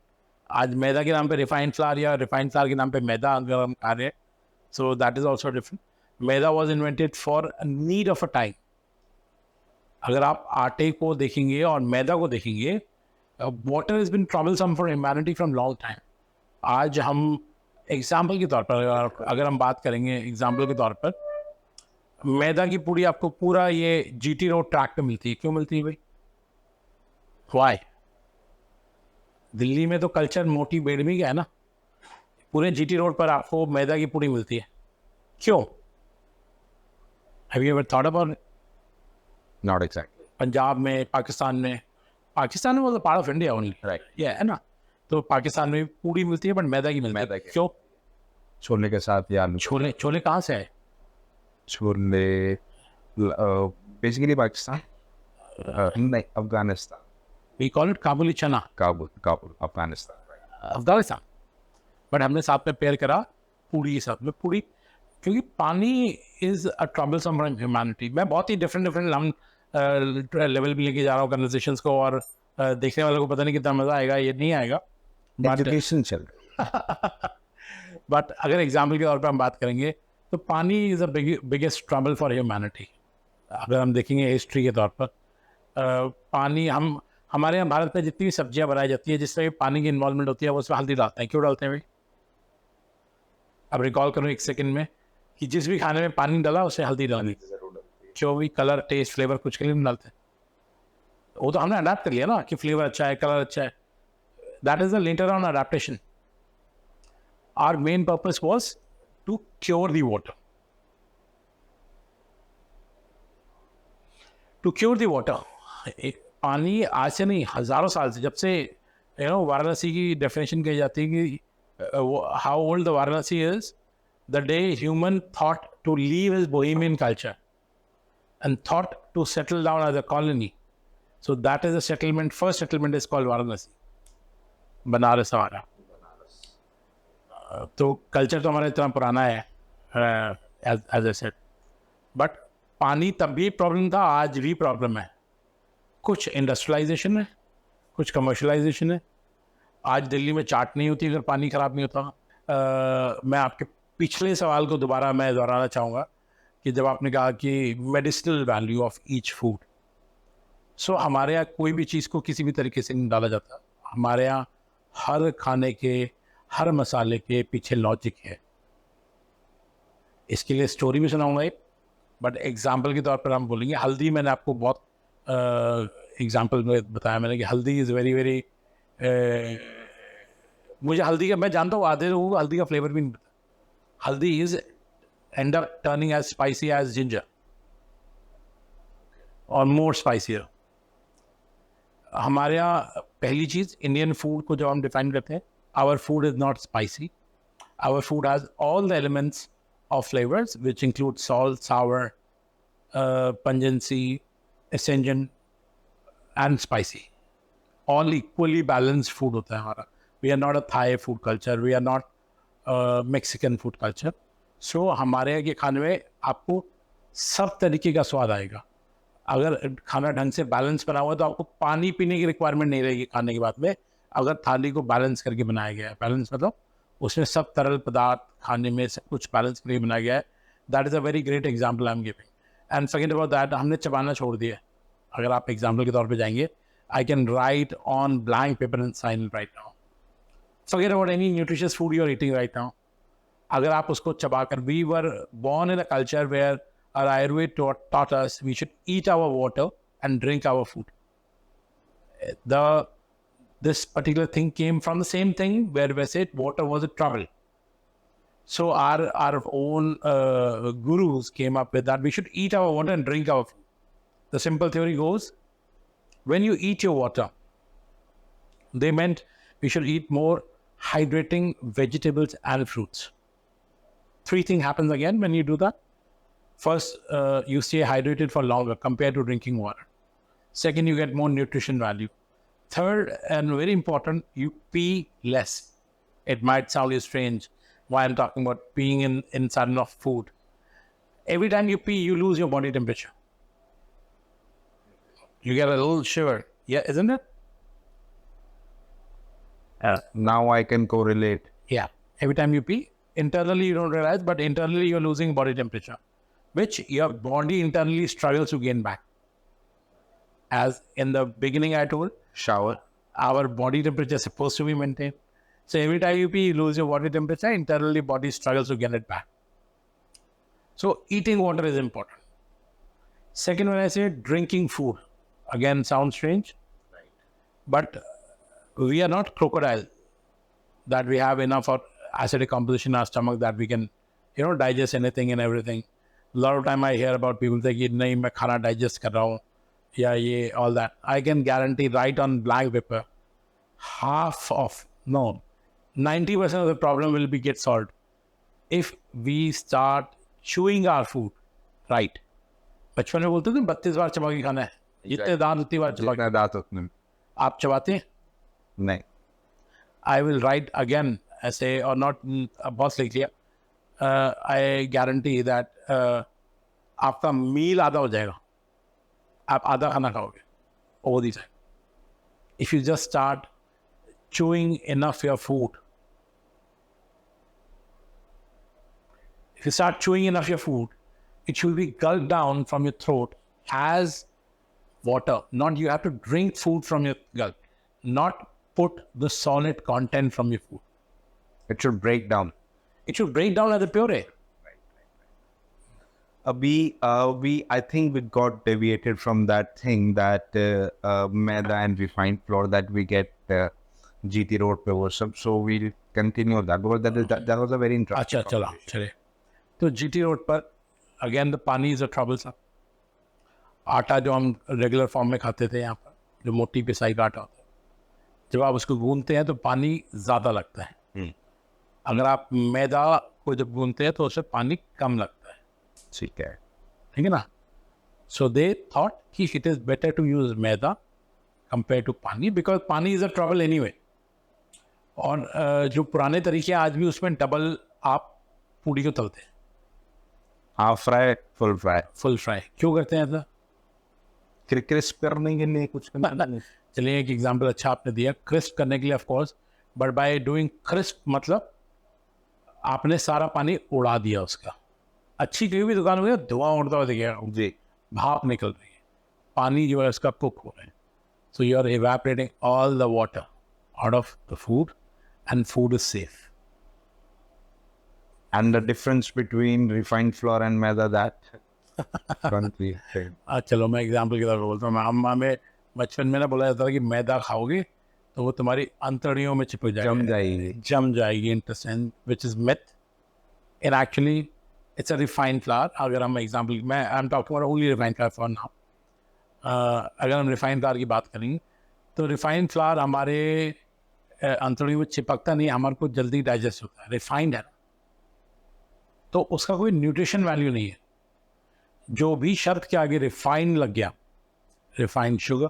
आज मैदा के नाम पे रिफाइंड फ्लावर या रिफाइंड फ्लावर के नाम पे मैदा अगर हम खा रहे हैं, so that is also different. Maida was invented for a need of a time. अगर आप आटे को देखेंगे और मैदा को देखेंगे, water has been troublesome for humanity from long time. आज हम एग्जाम्पल के तौर पर अगर हम बात करेंगे, एग्जाम्पल के तौर पर मैदा की पूरी आपको पूरा ये जीटी रोड ट्रैक पे मिलती है. क्यों मिलती है भाई? Why? दिल्ली में तो कल्चर मोटी बेडमी का है ना. पूरे जीटी रोड पर आपको मैदा की पूरी मिलती है. क्यों? Have you ever thought about it? Not exactly. Punjab में, पाकिस्तान में was a part of India only. Right. Yeah, है ना. तो पाकिस्तान में पूरी मिलती है, बट मैदा की मिलती है. मैदा की. क्यों? छोले के साथ या आलू. छोले कहाँ से आए? छोले बेसिकली पाकिस्तान, नहीं, अफगानिस्तान. We call it काबुली चना. काबुल अफगानिस्तान. अफगानिस्तान. बट हमने साथ में पेयर करा पूरी के साथ में पूरी, क्योंकि पानी is a troublesome for humanity. मैं बहुत ही डिफरेंट लेवल पे लेके जा रहा हूँ कन्वर्सेशंस को, और देखने वालों को पता नहीं कितना मजा आएगा, ये नहीं आएगा. एजुकेशन चल बट अगर एग्जाम्पल के तौर पर हम बात करेंगे तो पानी is a biggest trouble for humanity. अगर हम देखेंगे हिस्ट्री के तौर पर, पानी हमारे यहाँ भारत में जितनी भी सब्जियां बनाई जाती है जिसमें पानी की इन्वॉल्वमेंट होती है, वो उसमें हल्दी डालते हैं. क्यों डालते हैं भाई? अब रिकॉल करो एक सेकंड में कि जिस भी खाने में पानी डाला उससे हल्दी डालनी. क्यों भी? कलर, टेस्ट, फ्लेवर कुछ के लिए नहीं डालते. वो तो हमने अडाप्ट कर लिया ना कि फ्लेवर अच्छा है, कलर अच्छा है. That is the letter on adaptation. Our main purpose was to cure the water. To cure the water. पानी आज से नहीं, हजारों साल से, जब से वाराणसी की डेफिनेशन कही जाती है कि how old the Varanasi is, the day human thought to leave his bohemian culture and thought to settle down as a colony. So that is a settlement. First settlement is called Varanasi. Banaras हमारा. तो culture तो हमारा इतना पुराना है, as I said. But पानी तब भी प्रॉब्लम था, आज भी प्रॉब्लम है. कुछ इंडस्ट्रियलाइजेशन है, कुछ कमर्शलाइजेशन है. आज दिल्ली में चाट नहीं होती अगर पानी खराब नहीं होता. मैं आपके पिछले सवाल को दोबारा मैं दोहराना चाहूँगा कि जब आपने कहा कि medicinal value of each food. So हमारे यहाँ कोई भी चीज़ को किसी भी तरीके से नहीं डाला जाता. हमारे यहाँ हर खाने के, हर मसाले के पीछे लॉजिक है. इसके लिए स्टोरी भी सुनाऊंगा एक, बट एग्जाम्पल के तौर पर हम बोलेंगे हल्दी. मैंने आपको बहुत एग्जाम्पल में बताया मैंने कि हल्दी इज़ वेरी वेरी, मुझे हल्दी का, मैं जानता हूँ आधे लोगों को हल्दी का फ्लेवर भी नहीं पता. हल्दी is end up turning as spicy as ginger और मोर स्पाइसियर. हमारे यहाँ पहली चीज़, इंडियन फूड को जब हम डिफाइन करते हैं, our food is not spicy. Our food has all the elements of flavours which include salt, sour, pungency, astringent and spicy. All equally balanced food होता है हमारा. We are not a Thai food culture, we are not Mexican food culture. So हमारे यहाँ के खाने में आपको सब तरीके का स्वाद आएगा. अगर खाना ढंग से बैलेंस बना हुआ है तो आपको पानी पीने की रिक्वायरमेंट नहीं रहेगी खाने के बाद में, अगर थाली को बैलेंस करके बनाया गया है. बैलेंस मतलब उसमें सब तरल पदार्थ खाने में सब कुछ बैलेंस करके बनाया गया है. That is a very great example I am giving. And forget about that, हमने चबाना छोड़ दिया. अगर आप एग्जाम्पल के तौर पे जाएंगे I can write on blank paper and sign it right now. Forget about any nutritious food you're eating right now. अगर आप उसको चबाकर, we were born in a culture where our Ayurveda taught us we should eat our water and drink our food. This particular thing came from the same thing where we said water was a trouble. So our own gurus came up with that we should eat our water and drink our food. The simple theory goes, when you eat your water, they meant we should eat more hydrating vegetables and fruits. 3 things happens again when you do that. First, you stay hydrated for longer compared to drinking water. Second, you get more nutrition value. Third, and very important, you pee less. It might sound strange why I'm talking about peeing inside enough food. Every time you pee, you lose your body temperature. You get a little shiver. Yeah, isn't it? Now I can correlate. Yeah. Every time you pee, internally you don't realize, but internally you're losing body temperature, which your body internally struggles to gain back. As in the beginning I told, Shower. our body temperature is supposed to be maintained. So every time you pee, you lose your body temperature, internally body struggles to get it back. So eating water is important. Second, when I say drinking food, again sounds strange, but we are not crocodile that we have enough of acidic composition in our stomach that we can, digest anything and everything. A lot of time I hear about people saying, nahi, main khana digest kar raha hu. Yeah, yeah, all that. I can guarantee right on blank paper, 90% of the problem will be get solved if we start chewing our food right. बचपन में बोलते थे 32 बार चबा के खाना है, जितने दांत उतनी बार चबा के। दांत उतने आप चबाते हैं? नहीं। I will write again ऐसे और not बहुत लिख लिया. I guarantee that आपका मील आधा हो जाएगा. आप आधा खाना खाओगे over the time. If you just start chewing enough your food, if you start chewing enough your food, it should be gulped down from your throat as water. Not you have to drink food from your gulp, not put the solid content from your food. It should break down. It should break down as a puree. I think we got deviated from that thing that maida and refined flour that we get GT road pe wo sab. So we'll continue that because that was a very interesting. अच्छा चला चले. तो GT road पर again the पानी is a troublesome. आटा जो हम regular form में खाते थे यहाँ पर, जो मोटी पिसाई का आटा होता है, जब आप उसको गूंदते हैं तो पानी ज़्यादा लगता है. अगर आप मैदा को जब गूंदते हैं तो उससे पानी कम लगता है. ठीक है ना? So they thought कि it is better to use maida compared to पानी because पानी is a trouble anyway. और जो पुराने तरीके आज भी उसमें डबल आप पूड़ी को तलते हैं. Half fry full fry. Full fry क्यों करते हैं ऐसा? क्रिस्प करने के लिए कुछ करना नहीं. चलिए एक एग्जांपल अच्छा आपने दिया, क्रिस्प करने के लिए of course, but by doing crisp मतलब आपने सारा पानी उड़ा दिया उसका. अच्छी कोई भी दुकान में धुआं उड़ता हुआ दिखेगा जी, भाप निकल रही है, पानी जो है उसका कुक हो रहा है. So you are evaporating all the water out of the food and food is safe. And the difference between refined flour and maida that can't be said. चलो मैं एग्जांपल की तरफ बोलता हूँ. अम्मा में बचपन में ना बोला जाता था कि मैदा खाओगे तो वो तुम्हारी अंतड़ियों में चिपक जाएगी, जम जाएगी intestine, which is myth. And actually it's a refined flour. अगर हम एग्जांपल, मैं आई am talking about only refined flour for now. अगर हम रिफाइंड फ्लावर की बात करेंगे तो रिफाइंड फ्लावर हमारे अंतड़ियों में चिपकता नहीं, हमारे को जल्दी डाइजेस्ट होता है. रिफाइंड है तो उसका कोई न्यूट्रिशन वैल्यू नहीं है. जो भी शर्त के आगे रिफाइंड लग गया, refined sugar,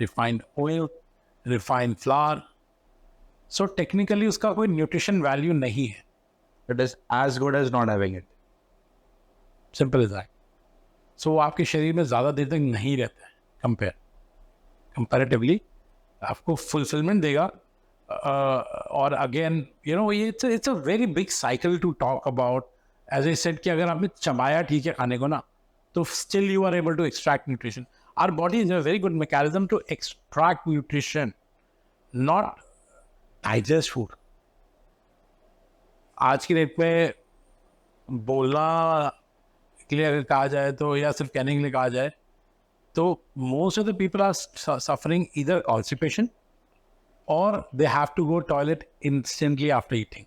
refined oil, refined flour, so technically उसका कोई न्यूट्रिशन वैल्यू नहीं है. It is as good as not having it. Simple is that. So वो आपके शरीर में ज़्यादा देर तक नहीं रहता है. कंपैरेटिवली आपको फुलफिलमेंट देगा. और again it's a very big cycle to talk about. As I said कि अगर आपने चबाया ठीक है खाने को ना, तो still you are able to extract nutrition. Our body is a very good mechanism to extract nutrition, not digest food. आज की डेट में बोलना के लिए अगर कहा जाए तो या सिर्फ कहने के लिए कहा जाए तो most of the people are suffering either constipation or they have to go toilet instantly after eating.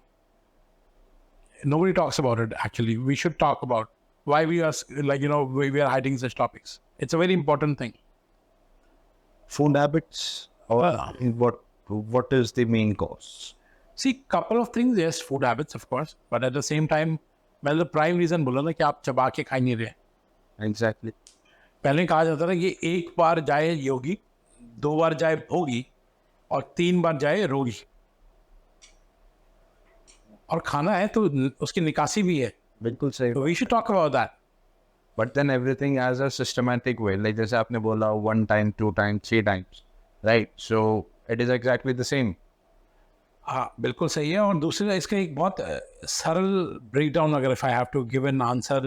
Nobody talks about it actually. We should talk about why we are we are hiding such topics. It's a very important thing. Food habits, or what is the main cause? See, couple of things. Yes, food habits, of course, but at the same time, well, the prime reason बोला ना कि आप चबा के खा नहीं रहे. Exactly. पहले कहा जाता था कि एक बार जाए योगी, 2 बार जाए भोगी और 3 बार जाए रोगी. और खाना है तो उसकी निकासी भी है. बिल्कुल सही. So we should talk about that. But then everything has a systematic way. Like जैसे आपने बोला 1 time, 2 times, 3 times, right? So it is exactly the same. हाँ बिल्कुल सही है. और दूसरा इसका एक बहुत सरल ब्रेकडाउन अगर if I have to give an answer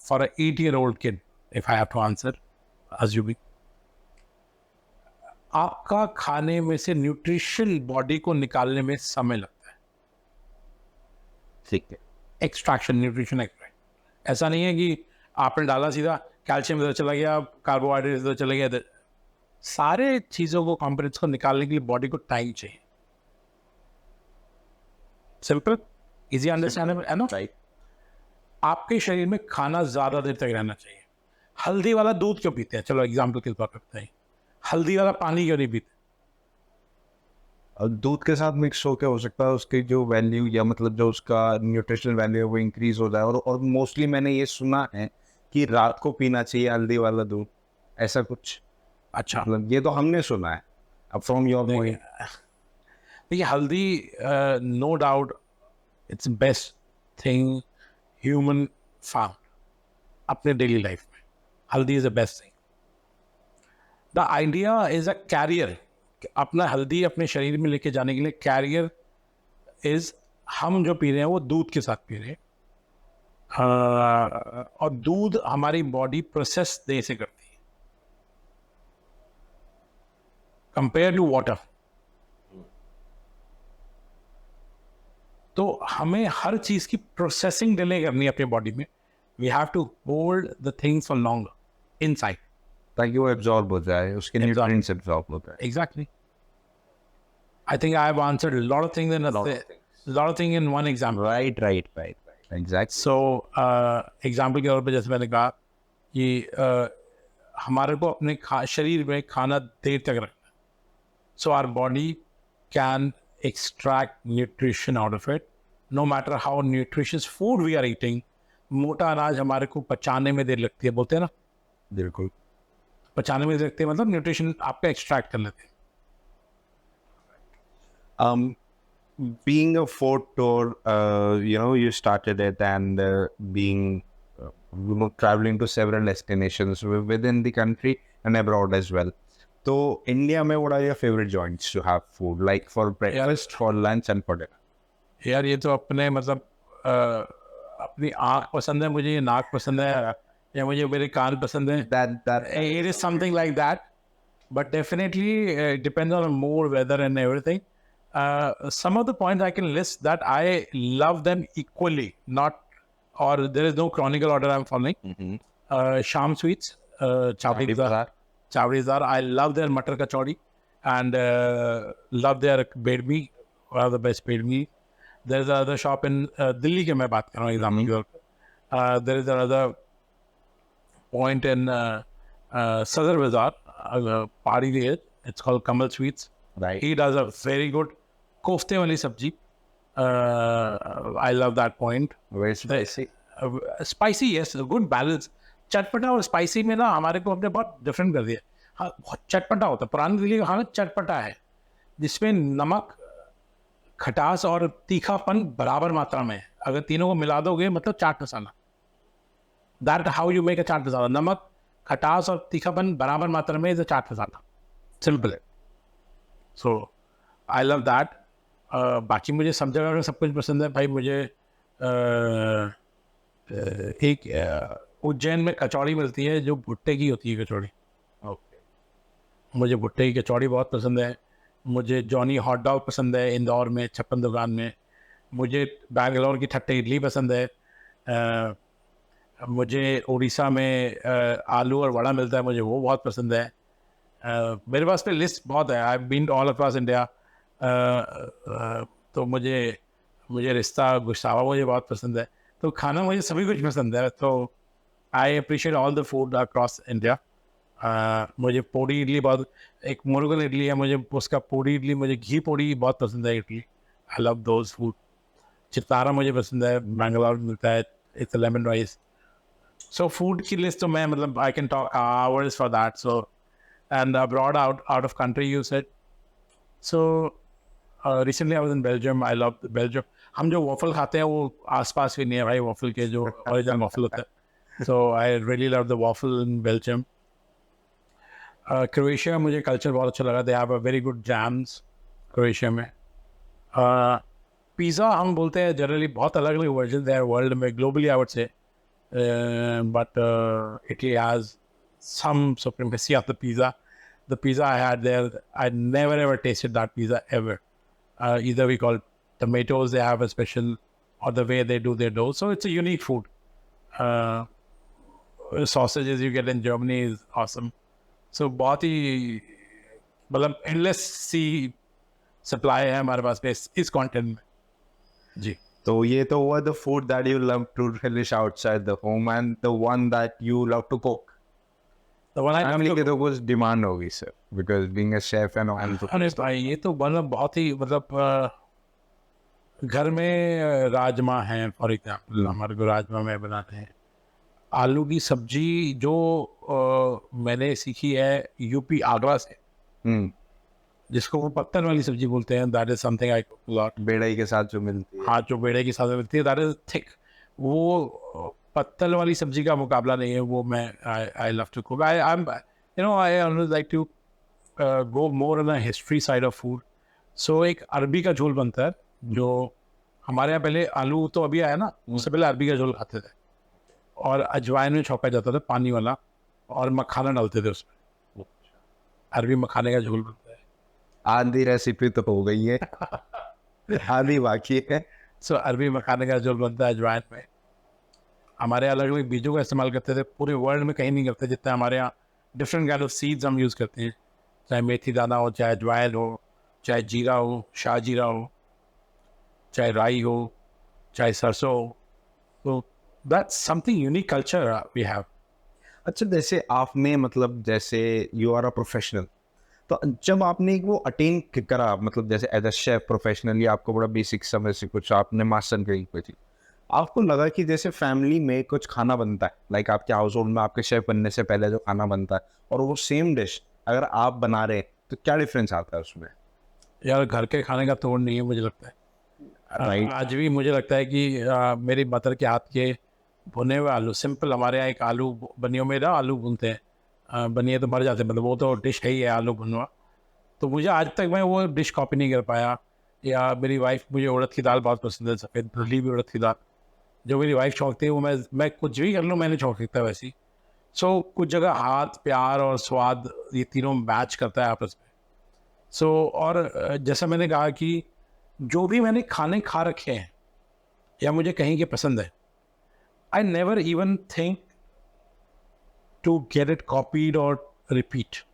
for a 8-year-old kid, if I have to answer, assuming आपका खाने में से न्यूट्रिशन बॉडी को निकालने में समय लगता है. ठीक है. Extraction, nutrition extract. ऐसा नहीं है कि आपने डाला सीधा कैल्शियम इधर चला गया, कार्बोहाइड्रेट इधर चला गया. सारे चीज़ों को कंपोनेंट्स को निकालने के लिए बॉडी को टाइम चाहिए. सिंपल, इजी, अंडरस्टैंडेबल है ना. राइट. आपके शरीर में खाना ज़्यादा देर तक रहना चाहिए. हल्दी वाला दूध क्यों पीते हैं? चलो एग्जाम्पल के तौर पर बताइए. हल्दी वाला पानी क्यों नहीं पीते? और दूध के साथ मिक्स होकर हो सकता है उसकी जो वैल्यू या मतलब जो उसका न्यूट्रिशनल वैल्यू है वो इंक्रीज हो जाए. और मोस्टली मैंने ये सुना है कि रात को पीना चाहिए हल्दी वाला दूध, ऐसा कुछ. अच्छा, मतलब ये तो हमने सुना है. अब फ्रॉम योर पॉइंट. देखिए haldi no doubt it's best thing human found अपने डेली लाइफ में. Haldi is the best thing. The idea is a carrier. अपना हल्दी अपने शरीर में लेके जाने के लिए कैरियर इज हम जो पी रहे हैं वो दूध के साथ पी रहे हैं. और दूध हमारी बॉडी प्रोसेस देर से करती है कंपेयर टू वाटर. तो हमें हर चीज की प्रोसेसिंग डिले करनी है अपनी बॉडी में. We have to hold the things for longer inside ताकि वो एब्जॉर्ब हो जाए, उसके न्यूट्रिएंट्स एब्जॉर्ब हो जाए. Exactly. I think I have answered a lot of things in one example. Right. Exactly. So example के तौर पे जैसे मैंने कहा कि हमारे को अपने शरीर में खाना देर तक रखना. So our body can extract nutrition out of it. No matter how nutritious food we are eating, मोटा अनाज हमारे को पचाने में देर लगती है. बोलते हैं ना, बिल्कुल. पचाने में देर लगती है मतलब न्यूट्रिशन आपका एक्सट्रैक्ट कर लेते हैं. Being a food tour, you started it and traveling to several destinations within the country and abroad as well. So, India में what are your favorite joints to have food, like for breakfast, for lunch and for dinner? यार ये तो अपने मतलब अपनी आँख पसंद है मुझे, ये नाक पसंद है, या मुझे मेरे कान पसंद है. That It is something like that. But definitely it depends on mood, weather and everything. Some of the points I can list that I love them equally, or there is no chronicle order I'm following. Sham sweets, Chavrizar. I love their matar kachori and love their bedmi, one of the best bedmi. There's another shop in Delhi ke main baat kar raha hu example. There is another point in Sadar Bazaar, Pahadi village. It's called Kamal Sweets. right. He does a very good kofte wali sabji. I love that point. Very spicy. Spicy, yes, a good balance. चटपटा और spicy में ना हमारे को अपने बहुत different कर दिया. हाँ, बहुत चटपटा होता है. पुरानी दिल्ली का खाना चटपटा है जिसमें नमक, खटास और तीखापन बराबर मात्रा में है. अगर तीनों को मिला दोगे मतलब chaat masala. That how you make a chaat masala. नमक, खटास और तीखापन बराबर मात्रा में is a chaat masala. Simple है. So I love that. बाकी मुझे सब जगह का सब कुछ पसंद है भाई. मुझे एक उज्जैन में कचौड़ी मिलती है जो भुट्टे की होती है कचौड़ी. मुझे भुट्टे की कचौड़ी बहुत पसंद है, मुझे जॉनी हॉट डॉग पसंद है इंदौर में छप्पन दुकान में, मुझे बैंगलोर की ठट्टे इडली पसंद है, मुझे उड़ीसा में आलू और वड़ा मिलता है, मुझे वो बहुत पसंद है। मेरे पास पे लिस्ट बहुत है, I been all across India. तो मुझे मुझे रिश्ता गुस्तावा मुझे बहुत पसंद है। तो खाना मुझे सभी कुछ पसंद है, तो I appreciate all the food across India. मुझे पोड़ी इडली बहुत, एक मुर्गन इडली है, मुझे उसका पोड़ी इडली, मुझे घी पोड़ी बहुत पसंद है idli. I love those food. Chitara मुझे पसंद है, बैंगलोर में मिलता है, it's lemon rice. So food की लिस्ट तो मैं मतलब I can talk hours for that. So and abroad, out of country you said. So recently I was in Belgium, I love Belgium. हम जो वॉफल खाते हैं वो आसपास भी नहीं है भाई, वॉफल के जो ओरिजिनल वॉफल होता है। So I really love the waffle in Belgium. Croatia मुझे कल्चर बहुत अच्छा लगा, they have a very good jams Croatia में। पिज़्ज़ा हम बोलते हैं जनरली, बहुत अलग अलग वर्जन है वर्ल्ड में, globally I would say, but Italy has some supremacy of the pizza. The pizza I had there, I never ever tasted that pizza ever. Either we call tomatoes, they have a special, or the way they do their dough. So it's a unique food. Sausages you get in Germany is awesome. So बहुत ही मतलब endless C supply है हमारे पास पे इस content में जी। तो ये तो हुआ the food that you love to relish outside the home and the one that you love to cook. तो वन आई फैमिली की तो कुछ डिमांड होगी sir, because being a chef and all. अरे भाई ये तो मतलब बहुत ही मतलब घर में राजमा है फॉर एग्जाम्पल, हमारे को राजमा में बनाते हैं। आलू की सब्जी जो मैंने सीखी है यूपी आगरा से, जिसको वो पत्तल वाली सब्जी बोलते हैं, that is something I cook lot. बेड़ई के साथ जो मिलती है, हाँ जो बेड़े के साथ मिलती है, दैट इज थिक। वो पत्तल वाली सब्जी का मुकाबला नहीं है, वो मैं I love to cook. I you know I always like to go more on the history side of food. So एक अरबी का झोल बनता है, जो हमारे यहाँ पहले आलू तो अभी आया ना, उससे पहले अरबी का झोल खाते थे, और अजवाइन में छौंका जाता था पानी वाला, और मखाना डालते थे उसमें, अरबी मखाने का झोल बनता है। आधी रेसिपी तो हो गई है, आधी बाकी है। सो अरबी मखाने का झोल बनता है अजवाइन में। हमारे अलग अलग बीजों का इस्तेमाल करते थे, पूरे वर्ल्ड में कहीं नहीं करते जितना हमारे यहाँ। डिफरेंट काइंड ऑफ सीड्स हम यूज़ करते हैं, चाहे मेथी दाना हो, चाहे अजवाइन हो, चाहे जीरा हो, शाह जीरा हो, चाहे राई हो, चाहे सरसों हो। तो that's something unique culture we have. अच्छा, जैसे आपने मतलब जैसे यू आर अ प्रोफेशनल, तो जब आपने वो अटेन करा, मतलब जैसे एज अ शेफ प्रोफेशनली आपको बड़ा बेसिक समझ से कुछ आपने मास्टर करी कोई चीज, आपको लगा कि जैसे फैमिली में कुछ खाना बनता है, लाइक आपके हाउस होल्ड में आपके शेफ बनने से पहले जो खाना बनता है और वो सेम डिश अगर आप बना रहे हैं, तो क्या डिफरेंस आता है उसमें? यार घर के खाने का तोड़ नहीं है मुझे लगता है। राइट। आज भी मुझे लगता है कि मेरी मदर के हाथ के भुने हुए आलू, सिंपल हमारे यहाँ एक आलू बनियों में ना आलू भूनते हैं, बनिए तो मर जाते हैं, मतलब वो तो डिश है ही है आलू भुनवा। तो मुझे आज तक मैं वो डिश कॉपी नहीं कर पाया। या मेरी वाइफ, मुझे उड़द की दाल बहुत पसंद है, सफ़ेद धुली भी उड़द की दाल, जो मेरी वाइफ छौंकती है वो मैं कुछ भी कर लूँ, मैंने छौंक सकता है वैसी। सो कुछ जगह हाथ, प्यार और स्वाद, ये तीनों मैच करता है आपस में। सो और जैसा मैंने कहा कि जो भी मैंने खाने खा रखे हैं या मुझे कहीं के पसंद है, I never even think to get it copied और repeat.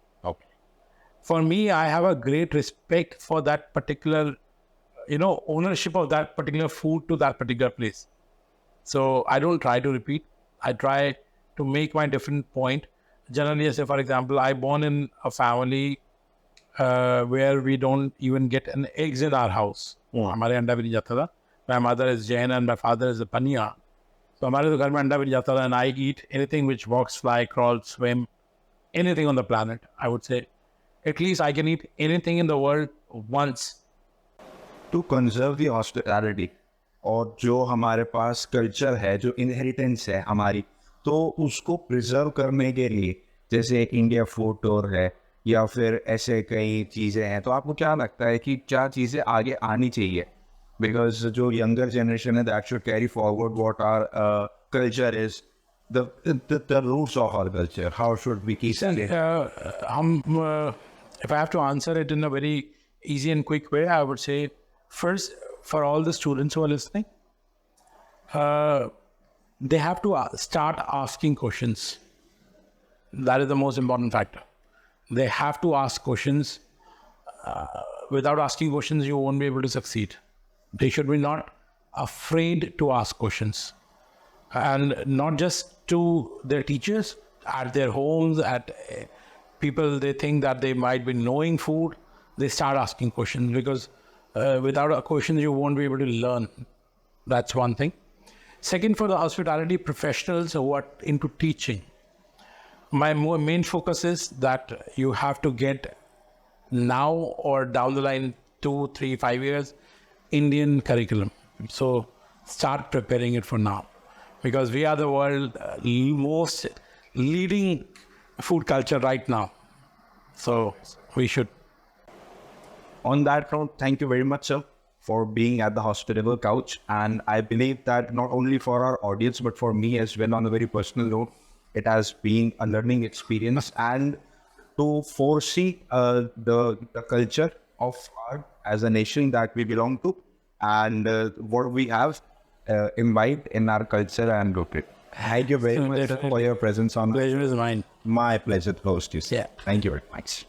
For me, I have a great respect for that particular, ownership of that particular food to that particular place. So I don't try to repeat. I try to make my different point. Generally, say for example, I born in a family where we don't even get an eggs in our house. हमारे अंडा भी नहीं जाता था. My mother is Jain and my father is a Paniya. So हमारे तो घर में अंडा भी नहीं जाता था, and I eat anything which walks, fly, crawl, swim, anything on the planet, I would say. At least I can eat anything in the world once. To conserve the hospitality, और जो हमारे पास कल्चर है, जो inheritance है हमारी, तो उसको preserve करने के लिए जैसे इंडिया फूड टूर है या फिर ऐसे कई चीज़ें हैं, तो आपको क्या लगता है कि क्या चीज़ें आगे आनी चाहिए? बिकॉज जो यंगर जनरेशन है that should carry forward what our culture is, the roots of our culture? How should we keep it? If I have to answer it in a very easy and quick way, I would say first, for all the students who are listening, they have to start asking questions. That is the most important factor. They have to ask questions. Without asking questions, you won't be able to succeed. They should be not afraid to ask questions. And not just to their teachers, at their homes, at people they think that they might be knowing food, they start asking questions, because without a question, you won't be able to learn. That's one thing. Second, for the hospitality professionals who are into teaching, my main focus is that you have to get now or down the line 2, 3, 5 years Indian curriculum. So start preparing it for now, because we are the world most leading food culture right now. So we should. On that note, thank you very much, sir, for being at the hospitable couch. And I believe that not only for our audience, but for me as well, on a very personal note, it has been a learning experience, and to foresee the culture of art as a nation that we belong to, and what we have imbibed in our culture and rooted. Thank you very much for your presence on. Pleasure is mine. My pleasure to host you. Yeah. Thank you very much.